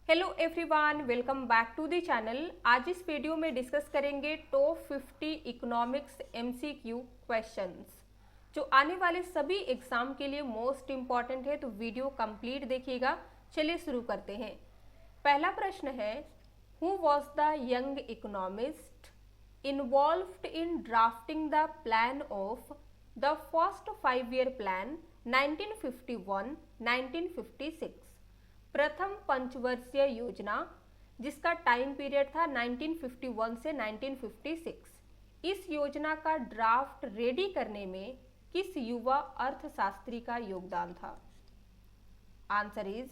Hello everyone, welcome back to the channel. आज इस video में डिस्कस करेंगे टॉप 50 इकोनॉमिक्स एमसीक्यू क्वेश्चंस जो आने वाले सभी एग्जाम के लिए मोस्ट इंपॉर्टेंट है। तो वीडियो कंप्लीट देखिएगा। चलिए शुरू करते हैं। पहला प्रश्न है, who was the young economist involved in drafting the plan of the first 5-year plan 1951-1956। प्रथम पंचवर्षीय योजना जिसका टाइम पीरियड था 1951 से 1956। इस योजना का ड्राफ्ट रेडी करने में किस युवा अर्थशास्त्री का योगदान था? Answer is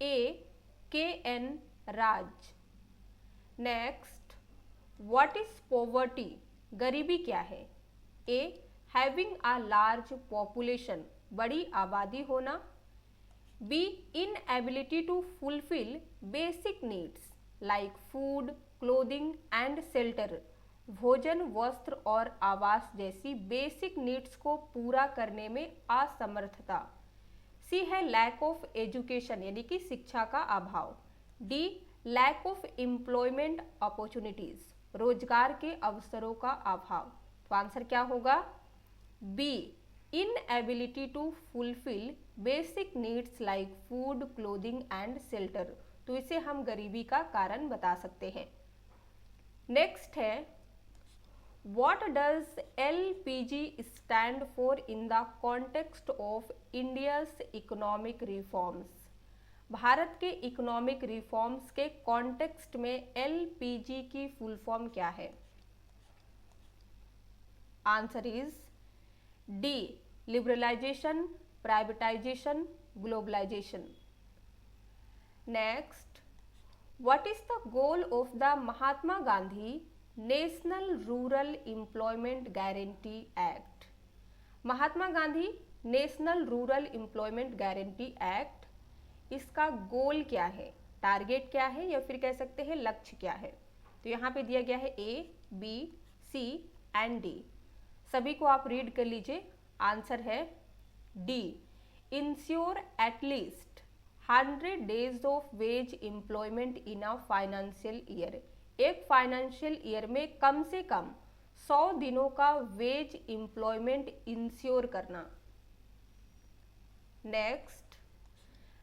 a K. N.. Raj. Next, what is poverty? गरीबी क्या है? ए हैविंग अ लार्ज पॉपुलेशन, बड़ी आबादी होना। B. Inability to fulfill basic needs like food, clothing and shelter. भोजन, वस्त्र और आवास जैसी बेसिक नीड्स को पूरा करने में असमर्थता। C है लैक ऑफ एजुकेशन यानी कि शिक्षा का अभाव। D. Lack of employment opportunities, रोजगार के अवसरों का अभाव। तो आंसर क्या होगा? B. Inability to fulfill basic needs like food, clothing and shelter। तो इसे हम गरीबी का कारण बता सकते हैं। नेक्स्ट है, What does LPG stand for in the context of India's economic reforms? भारत के इकोनॉमिक रिफॉर्म्स के कॉन्टेक्स्ट में LPG की फुल फॉर्म क्या है? Answer is D liberalisation, privatisation, globalisation. Next, what is the goal of the Mahatma Gandhi national rural employment guarantee act? Mahatma Gandhi national rural employment guarantee act, इसका goal क्या है, टारगेट क्या है, या फिर कह सकते हैं लक्ष्य क्या है? तो यहाँ पे दिया गया है ए, बी, सी एंड डी। सभी को आप रीड कर लीजिए। आंसर है D, ensure at least 100 days of wage employment in a financial year. एक फाइनेंशियल ईयर में कम से कम 100 दिनों का वेज एम्प्लॉयमेंट इंश्योर करना। Next,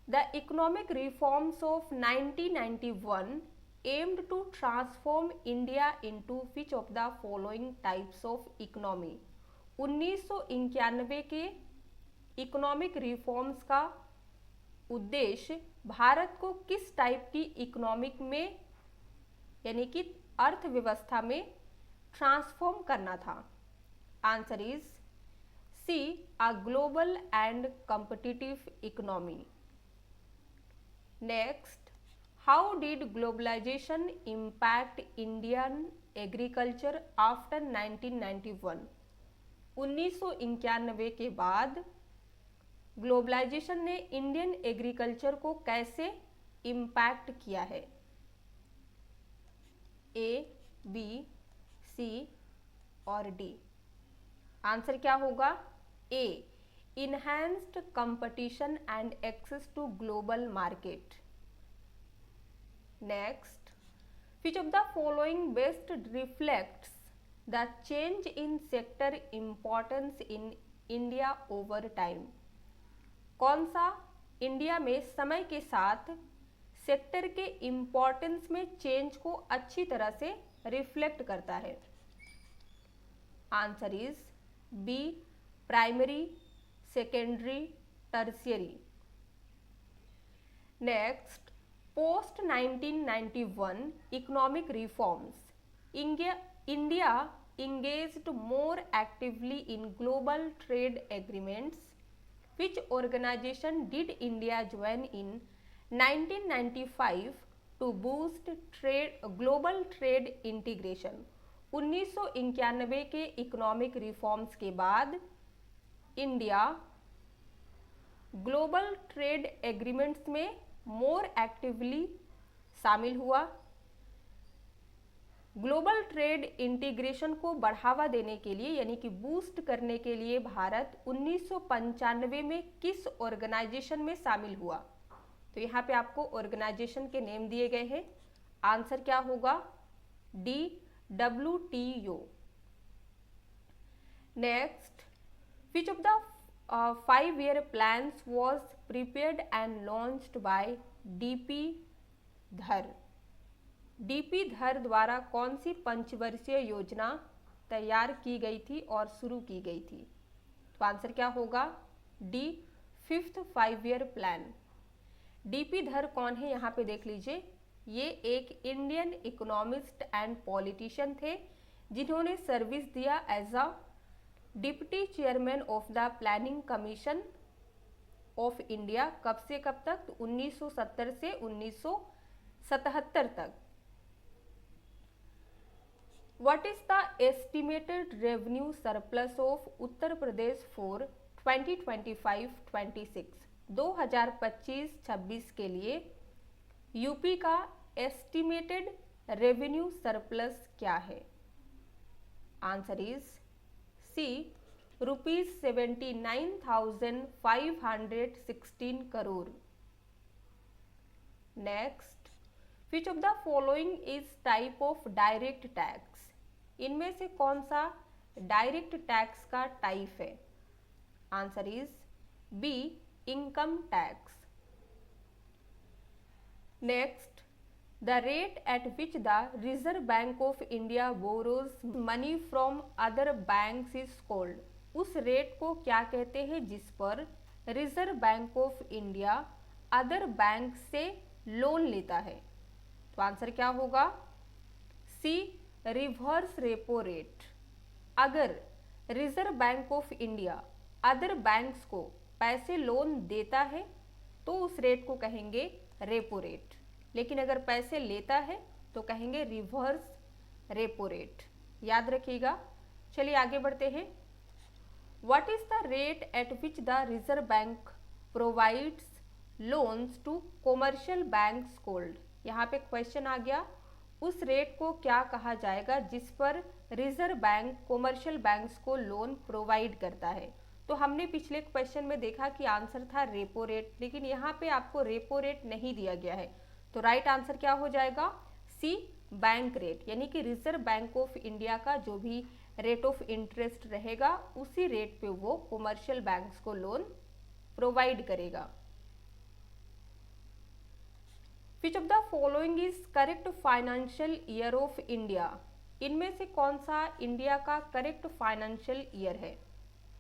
the economic reforms of 1991 aimed to transform India into which of the following types of economy? 1991 के economic reforms का उद्देश्य भारत को किस टाइप की इकोनॉमिक में यानी कि अर्थव्यवस्था में ट्रांसफॉर्म करना था? Answer is C, a global and competitive economy. Next, how did globalisation impact Indian agriculture after 1991? 1991 के बाद ग्लोबलाइजेशन ने इंडियन एग्रीकल्चर को कैसे इम्पैक्ट किया है? ए, बी, सी और डी। आंसर क्या होगा? A, enhanced competition and access to global market. Next, which of the following best reflects the change in sector importance in India over time? कौन सा इंडिया में समय के साथ सेक्टर के इम्पोर्टेंस में चेंज को अच्छी तरह से रिफ्लेक्ट करता है? Answer is B, primary, secondary, tertiary. Next, post 1991 economic reforms, India engaged more actively in global trade agreements. Which organization did India join in 1995 to boost global trade integration? 1991 के economic reforms के बाद India global trade agreements में मोर actively शामिल हुआ। Global trade integration को बढ़ावा देने के लिए यानी कि बूस्ट करने के लिए भारत 1995 में किस ऑर्गेनाइजेशन में शामिल हुआ? तो यहाँ पे आपको ऑर्गेनाइजेशन के नेम दिए गए हैं। आंसर क्या होगा? D, WTO। Next, which of the 5-year plans was prepared and launched by DP धर? DP धर द्वारा कौन सी पंचवर्षीय योजना तैयार की गई थी और शुरू की गई थी? तो आंसर क्या होगा? D, 5th 5-year plan. DP धर कौन है यहाँ पे देख लीजिए। ये एक इंडियन इकोनॉमिस्ट एंड पॉलिटिशियन थे जिन्होंने सर्विस दिया as a deputy chairman of the planning commission of India. कब से कब तक? तो 1970 से 1977 तक। What is the estimated revenue surplus of Uttar Pradesh for 2025-26? 2025-26 के लिए यूपी का एस्टिमेटेड रेवेन्यू सरप्लस क्या है? Answer is C, ₹79,516 crore. Next, which of the following is type of direct tax? इनमें से कौन सा डायरेक्ट टैक्स का टाइप है? Answer is B, income tax. Next, the rate at which the Reserve bank of India borrows money from other banks is called. उस rate को क्या कहते हैं जिस पर Reserve bank of India other bank से लोन लेता है? तो आंसर क्या होगा? सी, रिवर्स रेपो रेट। अगर reserve bank of India other banks को पैसे लोन देता है तो उस रेट को कहेंगे रेपो रेट, लेकिन अगर पैसे लेता है तो कहेंगे रिवर्स रेपो रेट। याद रखिएगा। चलिए आगे बढ़ते हैं। What is the rate at which the Reserve Bank provides loans to commercial banks called? यहाँ पे क्वेश्चन आ गया, उस रेट को क्या कहा जाएगा जिस पर रिजर्व बैंक कॉमर्शियल बैंक्स को लोन प्रोवाइड करता है? तो हमने पिछले क्वेश्चन में देखा कि आंसर था रेपो रेट, लेकिन यहाँ पे आपको रेपो रेट नहीं दिया गया है। तो राइट आंसर क्या हो जाएगा? सी, बैंक रेट। यानी कि रिजर्व बैंक ऑफ इंडिया का जो भी रेट ऑफ इंटरेस्ट रहेगा उसी रेट पे वो कॉमर्शियल बैंक्स को लोन प्रोवाइड करेगा। विच of the following is correct financial year of India? इनमें से कौन सा इंडिया का करेक्ट फाइनेंशियल ईयर है?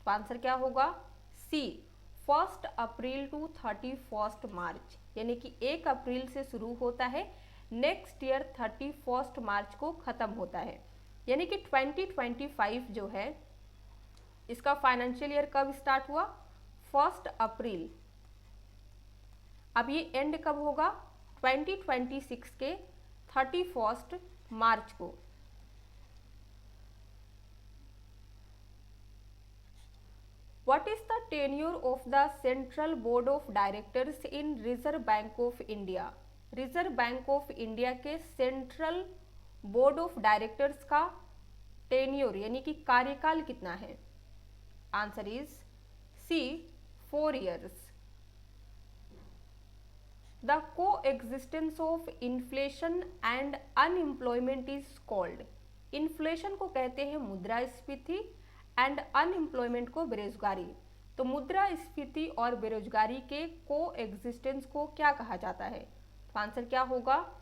तो आंसर क्या होगा? सी, 1 अप्रैल टू 31 मार्च। यानी कि 1 अप्रैल से शुरू होता है, नेक्स्ट ईयर 31 मार्च को खत्म होता है। यानी कि 2025 जो है इसका फाइनेंशियल ईयर कब स्टार्ट हुआ? 1 अप्रैल। अब ये एंड कब होगा? 2026 के 31 मार्च को। What is the tenure of the Central Board of Directors in Reserve Bank of India? Reserve bank of India के सेंट्रल बोर्ड ऑफ डायरेक्टर्स का टेन्योर यानी कि कार्यकाल कितना है? Answer is C, 4 years। The coexistence of inflation and unemployment is called. Inflation को कहते हैं मुद्रास्फीति एंड अनएम्प्लॉयमेंट को बेरोजगारी। तो मुद्रास्फीति और बेरोजगारी के कोएग्जिस्टेंस को क्या कहा जाता है? तो आंसर क्या होगा?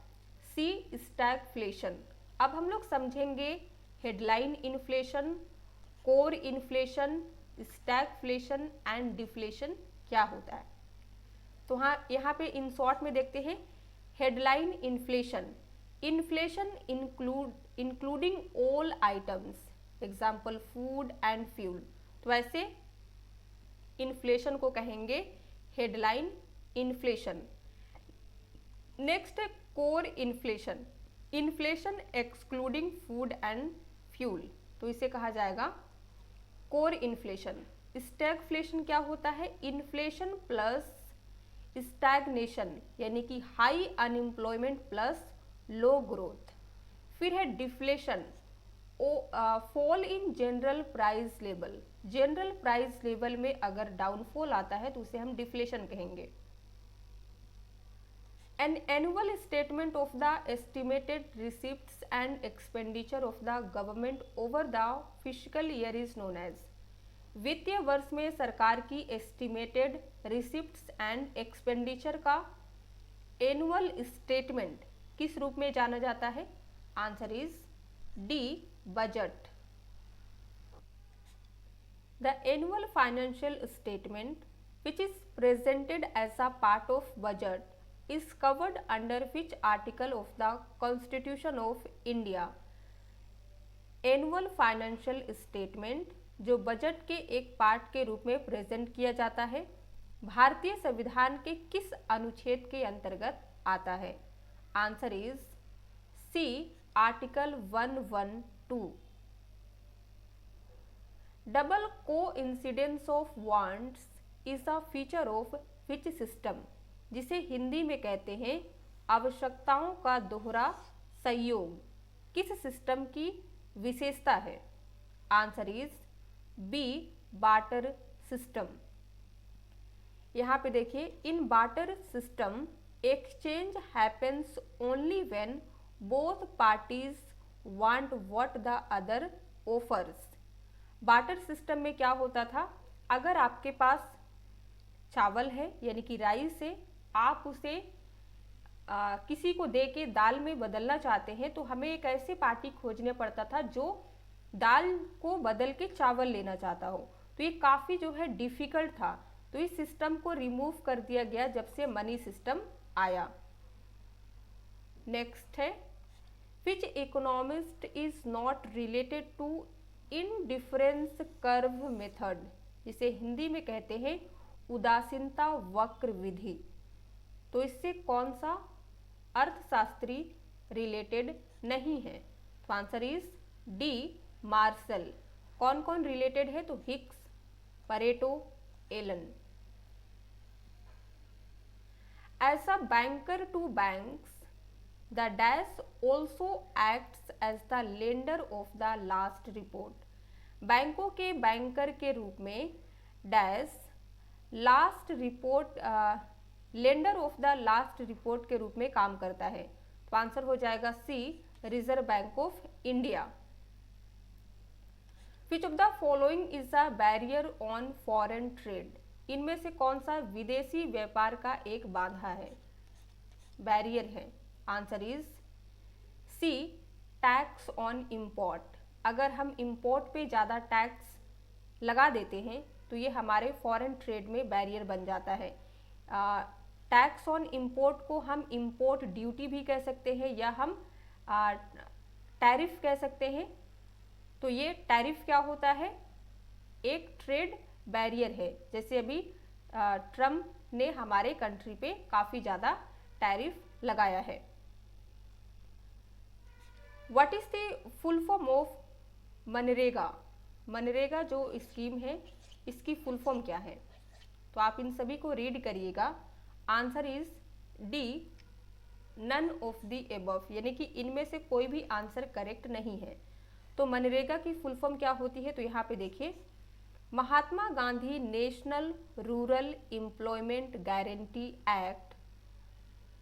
सी, स्टैगफ्लेशन। अब हम लोग समझेंगे headline inflation, core inflation, stagflation and deflation क्या होता है। तो हाँ, यहाँ पे इन शॉर्ट में देखते हैं। Headline inflation, inflation including all items, example food and fuel. तो ऐसे इन्फ्लेशन को कहेंगे हेडलाइन इन्फ्लेशन। नेक्स्ट है core inflation, inflation excluding food and fuel, तो इसे कहा जाएगा कोर इन्फ्लेशन। स्टैगफ्लेशन क्या होता है? इन्फ्लेशन प्लस स्टैग्नेशन यानी कि high unemployment plus low growth. फिर है deflation, fall in general price level. General price level में अगर डाउनफॉल आता है तो उसे हम डिफ्लेशन कहेंगे। An annual statement of the estimated receipts and expenditure of the government over the fiscal year is known as। वित्तीय वर्ष में सरकार की एस्टिमेटेड रिसिप्ट्स एंड एक्सपेंडिचर का एनुअल स्टेटमेंट किस रूप में जाना जाता है? Answer is D, budget. The annual financial statement which is presented as a part of budget is covered under which article of the Constitution of India? Annual financial statement जो budget के एक part के रूप में present किया जाता है, भारतीय संविधान के किस अनुच्छेद के अंतर्गत आता है? Answer is C, article 112। Double coincidence of wants is a feature of which system? जिसे हिंदी में कहते हैं आवश्यकताओं का दोहरा संयोग, किस सिस्टम की विशेषता है? Answer is b, barter system. यहाँ पे देखिए, in barter system exchange happens only when both parties want what the other offers. Barter system में क्या होता था? अगर आपके पास चावल है यानी कि राइस है, आप उसे किसी को दे के दाल में बदलना चाहते हैं, तो हमें एक ऐसी पार्टी खोजने पड़ता था जो दाल को बदल के चावल लेना चाहता हो। तो ये काफ़ी जो है डिफिकल्ट था। तो इस सिस्टम को रिमूव कर दिया गया जब से मनी सिस्टम आया। नेक्स्ट है, which economist is not related to indifference curve method? जिसे हिंदी में कहते हैं उदासीनता वक्र विधि। तो इससे कौन सा अर्थशास्त्री रिलेटेड नहीं है? तो आंसर इज डी, मार्शल। कौन कौन रिलेटेड है? तो Hicks, Pareto, Allen. As a banker to banks the dash also acts as the lender of the last report. बैंकों के बैंकर के रूप में dash last report lender of the last report के रूप में काम करता है। तो आंसर हो जाएगा c, reserve bank of India. Which of the following is a barrier on foreign trade? इनमें से कौन सा विदेशी व्यापार का एक बाधा है, बैरियर है? Answer is C, tax on import. अगर हम इंपोर्ट पे ज़्यादा टैक्स लगा देते हैं तो ये हमारे फॉरेन ट्रेड में बैरियर बन जाता है। टैक्स ऑन इंपोर्ट को हम इंपोर्ट ड्यूटी भी कह सकते हैं या हम टैरिफ कह सकते हैं। तो ये टैरिफ क्या होता है? एक ट्रेड बैरियर है। जैसे अभी ट्रम्प ने हमारे कंट्री पे काफ़ी ज़्यादा टैरिफ लगाया है। What is the full form of MNREGA? MNREGA जो स्कीम है इसकी फुल फॉर्म क्या है? तो आप इन सभी को रीड करिएगा। Answer is D, none of the above, यानी कि इनमें से कोई भी आंसर करेक्ट नहीं है। तो मनरेगा की फुल फॉर्म क्या होती है? तो यहाँ पे देखिए, Mahatma Gandhi national rural employment guarantee act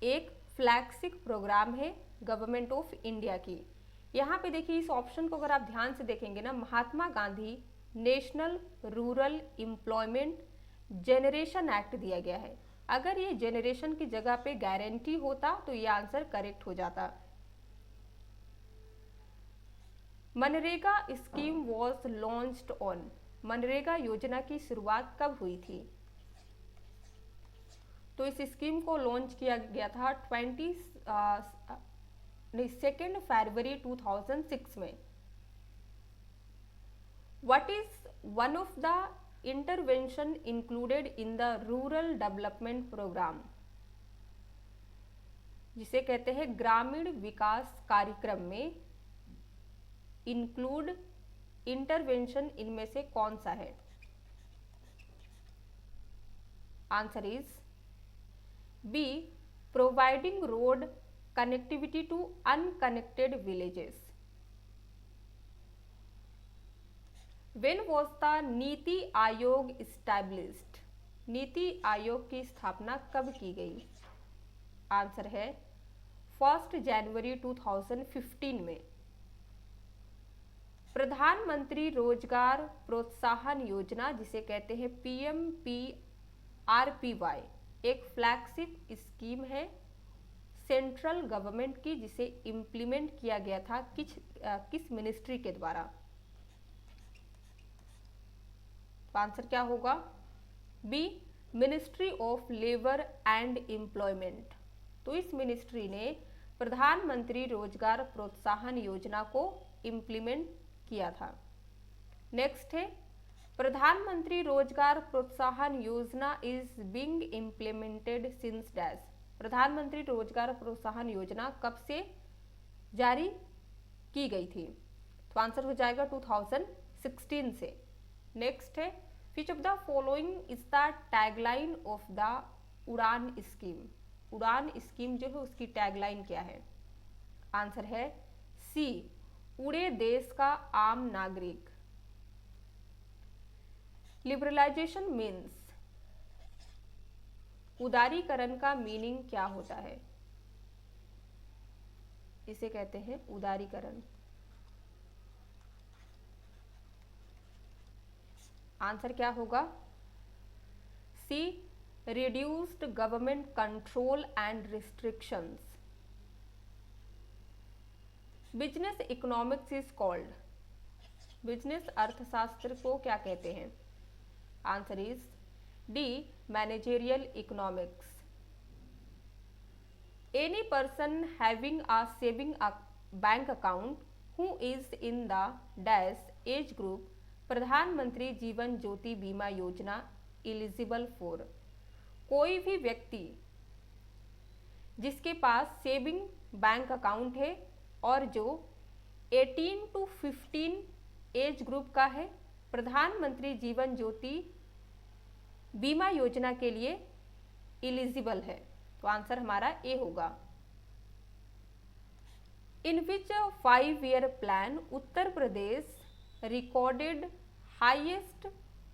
एक फ्लैगशिप प्रोग्राम है गवर्नमेंट ऑफ इंडिया की। यहाँ पे देखिए, इस ऑप्शन को अगर आप ध्यान से देखेंगे ना, Mahatma Gandhi national rural employment generation act दिया गया है। अगर ये जेनरेशन की जगह पे गारंटी होता तो ये आंसर करेक्ट हो जाता। MNREGA scheme was launched on? MNREGA योजना की शुरुआत कब हुई थी? तो इस स्कीम को लॉन्च किया गया था 2 फरवरी 2006 में। What is one of the intervention included in the rural development programme? जिसे कहते हैं ग्रामीण विकास कार्यक्रम में इंक्लूड इंटरवेंशन इनमें से कौन सा है? Answer is B, providing road connectivity to unconnected villages. When was the NITI Aayog established? NITI Aayog की स्थापना कब की गई? आंसर है 1 जनवरी 2015 में। प्रधानमंत्री रोजगार प्रोत्साहन योजना, जिसे कहते हैं PMPRPY, एक फ्लैगशिप स्कीम है सेंट्रल गवर्नमेंट की, जिसे इम्प्लीमेंट किया गया था किस मिनिस्ट्री के द्वारा? तो आंसर क्या होगा? B, ministry of labour and employment. तो इस मिनिस्ट्री ने प्रधानमंत्री रोजगार प्रोत्साहन योजना को इम्प्लीमेंट किया था। नेक्स्ट है, प्रधानमंत्री रोजगार प्रोत्साहन योजना is being implemented since dash. प्रधानमंत्री रोजगार प्रोत्साहन योजना कब से जारी की गई थी? तो आंसर हो जाएगा 2016 से। नेक्स्ट है, विच of the following is the tagline of the उड़ान स्कीम। उड़ान स्कीम जो है उसकी टैगलाइन क्या है? आंसर है सी, उड़े देश का आम नागरिक। लिबरलाइजेशन मीन्स, उदारीकरण का मीनिंग क्या होता है? इसे कहते हैं उदारीकरण। आंसर क्या होगा? C, reduced government control and restrictions. Business economics is called. Business अर्थशास्त्र को क्या कहते हैं? Answer is d, managerial economics. Any person having a saving bank account who is in the dash age group Pradhan Mantri Jeevan ज्योति बीमा योजना eligible for. कोई भी व्यक्ति जिसके पास सेविंग बैंक अकाउंट है और जो 18 to 15 एज ग्रुप का है, प्रधानमंत्री जीवन ज्योति बीमा योजना के लिए एलिजिबल है। तो आंसर हमारा ए होगा। इन विच 5-year plan Uttar Pradesh recorded highest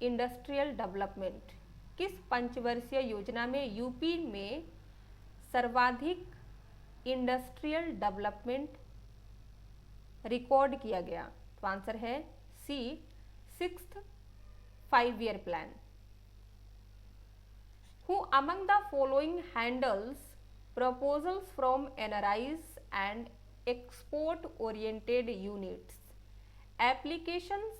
industrial development. किस पंचवर्षीय योजना में यूपी में सर्वाधिक इंडस्ट्रियल डेवलपमेंट रिकॉर्ड किया गया? तो आंसर है सी, 6th 5-year plan. Who among the following handles proposals from NRIs and export oriented units applications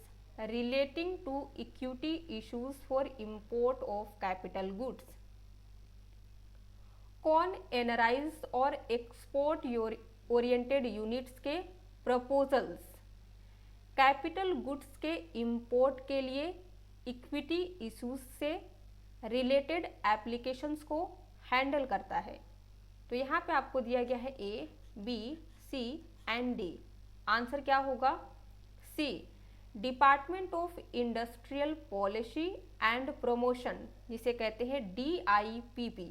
relating to equity issues for import of capital goods? कौन NRIs और export oriented units के proposals capital goods के import के लिए equity issues से related applications को handle करता है? तो यहाँ पे आपको दिया गया है ए, B, C and d. Answer क्या होगा? C, department of industrial policy and promotion, जिसे कहते हैं DIPP।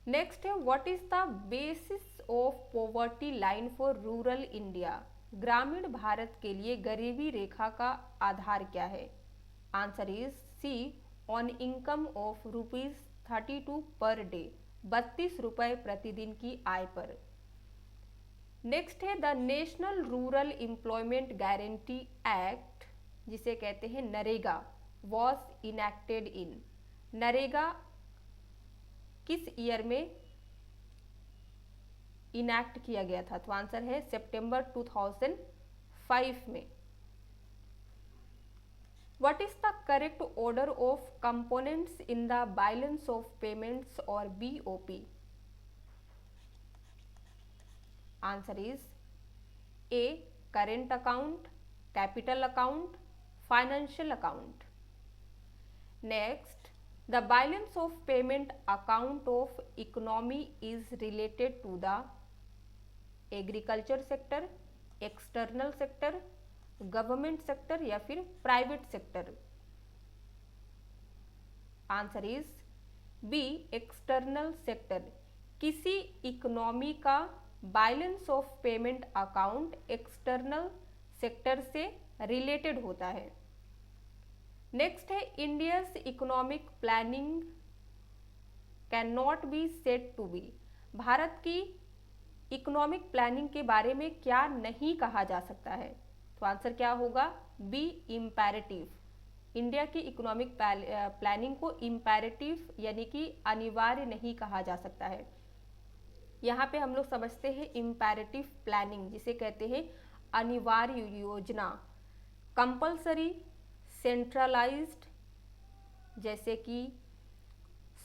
नेक्स्ट है, what is the basis of poverty line for rural India. ग्रामीण भारत के लिए गरीबी रेखा का आधार क्या है? Answer is C, on income of ₹32 per day, 32 रुपए प्रतिदिन की आय पर। नेक्स्ट है, the national rural employment guarantee act, जिसे कहते हैं नरेगा, वॉज इनैक्टेड इन। नरेगा किस ईयर में इनैक्ट किया गया था? तो आंसर है सितंबर 2005 में। What is the correct order of components in the balance of payments or BOP? Answer is A, current account, capital account, financial account. Next, the balance of payment account of economy is related to the agriculture sector, external sector, government sector या फिर private sector. Answer is B, external sector. किसी economy का balance of payment account external sector से related होता है। Next है, India's economic planning can not be said to be, Bharat की economic planning के बारे में क्या नहीं कहा जा सकता है? तो आंसर क्या होगा? B, imperative. इंडिया की इकोनॉमिक प्लानिंग को इम्पेरेटिव यानी कि अनिवार्य नहीं कहा जा सकता है। यहाँ पे हम लोग समझते हैं इम्पेरेटिव प्लानिंग जिसे कहते हैं अनिवार्य योजना, कंपल्सरी, सेंट्रलाइज्ड, जैसे कि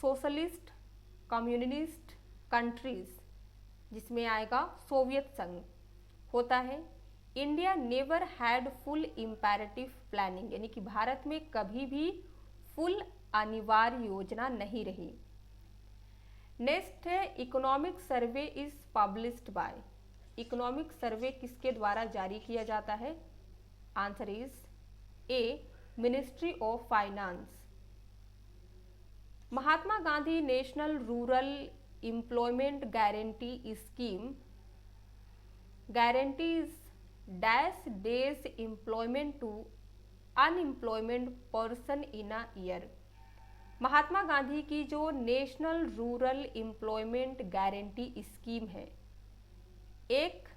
सोशलिस्ट, कम्युनिस्ट कंट्रीज, जिसमें आएगा सोवियत संघ होता है। India never had full imperative planning, यानी कि भारत में कभी भी फुल अनिवार्य योजना नहीं रही। नेक्स्ट है economic survey is published by, economic survey किसके द्वारा जारी किया जाता है? Answer is a, ministry of finance. Mahatma Gandhi national rural employment guarantee scheme guarantees dash days employment to unemployment person in a year। Mahatma Gandhi की जो national rural employment guarantee scheme है, एक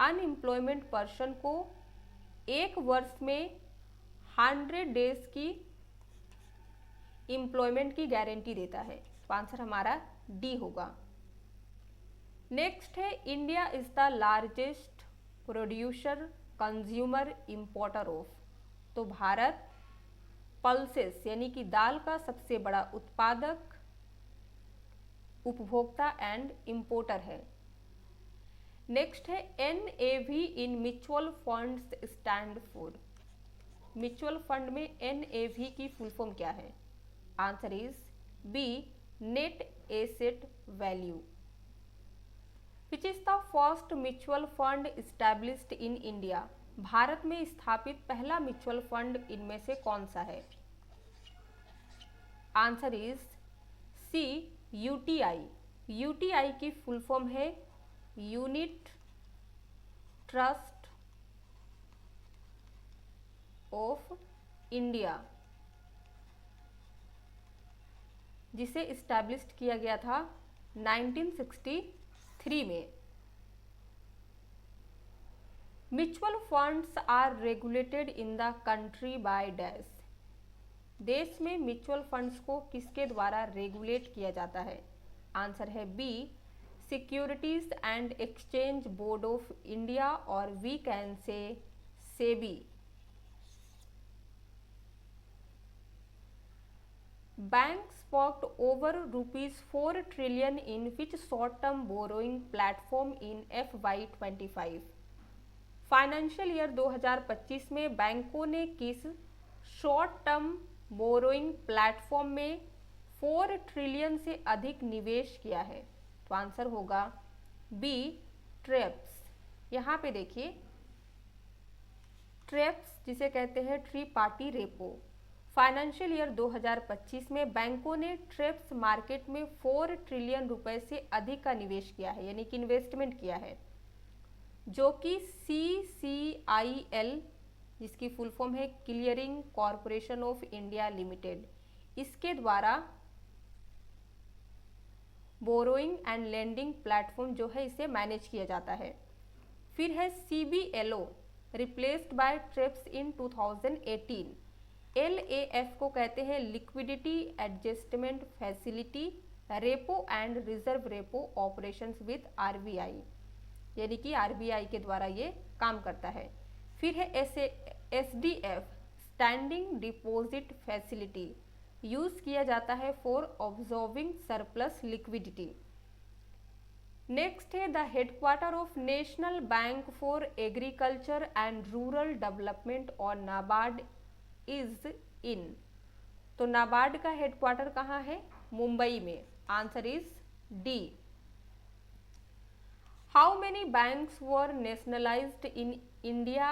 अनएम्प्लॉयमेंट पर्सन को एक वर्ष में 100 डेज की एम्प्लॉयमेंट की गारंटी देता है। तो आंसर हमारा डी होगा। नेक्स्ट है India is the largest producer, consumer, importer of. तो भारत पल्सेस यानी कि दाल का सबसे बड़ा उत्पादक, उपभोक्ता एंड इंपोर्टर है। नेक्स्ट है NAV in mutual funds stand for. Mutual fund में NAV की फुल फॉर्म क्या है? Answer is B, net asset value. Which is the first mutual fund established in India. भारत में स्थापित पहला म्यूचुअल फंड इनमें से कौन सा है? Answer is C, UTI। UTI की फुल फॉर्म है यूनिट ट्रस्ट ऑफ इंडिया, जिसे इस्टेब्लिश्ड किया गया था 1963 में। Mutual funds are regulated in the country by dash. देश में म्यूचुअल फंड्स को किसके द्वारा रेगुलेट किया जाता है? आंसर है b, securities and exchange board of India, और we can say SEBI. Banks worked over ₹4 trillion in which short-term borrowing platform in FY25। Financial year 2025 में बैंकों ने किस शॉर्ट टर्म बोरोइंग प्लेटफॉर्म में 4 ट्रिलियन से अधिक निवेश किया है? तो आंसर होगा बी, ट्रेप्स। यहाँ पे देखिए ट्रेप्स जिसे कहते हैं tree party repo. Financial year 2025 में बैंकों ने ट्रेप्स मार्केट में 4 ट्रिलियन रुपए से अधिक का निवेश किया है, यानी कि इन्वेस्टमेंट किया है, जो कि CCIL, जिसकी फुल फॉर्म है clearing corporation of India limited, इसके द्वारा बोरोइंग एंड लेंडिंग प्लेटफॉर्म जो है इसे मैनेज किया जाता है। फिर है CBLO replaced by ट्रेप्स in 2018। LAF को कहते हैं liquidity adjustment facility, repo and reserve repo operations with RBI, यानी कि RBI के द्वारा ये काम करता है। फिर है SDF standing deposit facility, use किया जाता है for absorbing surplus liquidity. Next है the headquarter of national bank for agriculture and rural development और नाबार्ड इज इन। तो नाबार्ड का हेडक्वार्टर कहाँ है? मुंबई में। Answer is D. How many banks were nationalised in India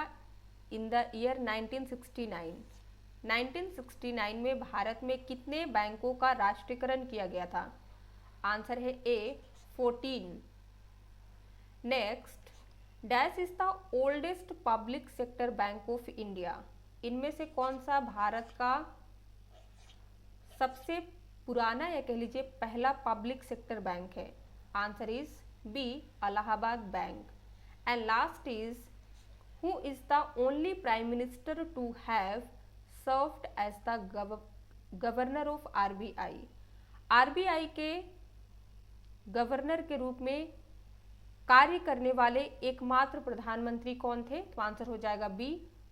in the year 1969। 1969 में भारत में कितने बैंकों का राष्ट्रीयकरण किया गया था? आंसर है ए, 14। Next, dash is the oldest public sector bank of India. इनमें से कौन सा भारत का सबसे पुराना या कह लीजिए पहला पब्लिक सेक्टर बैंक है? Answer is B, Allahabad bank. And last is, who is the only prime minister to have served as the governor of RBI? RBI के गवर्नर के रूप में कार्य करने वाले एकमात्र प्रधानमंत्री कौन थे? तो आंसर हो जाएगा बी,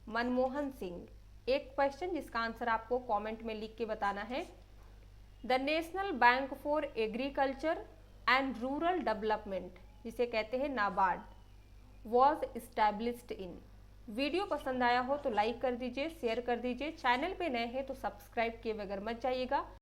मनमोहन सिंह। एक क्वेश्चन जिसका आंसर आपको कमेंट में लिख के बताना है। The national bank for agriculture and rural development, जिसे कहते हैं NABARD, was established in. Video पसंद आया हो तो लाइक कर दीजिए, शेयर कर दीजिए। चैनल पे नए हैं तो सब्सक्राइब किए बगैर मत जाइएगा।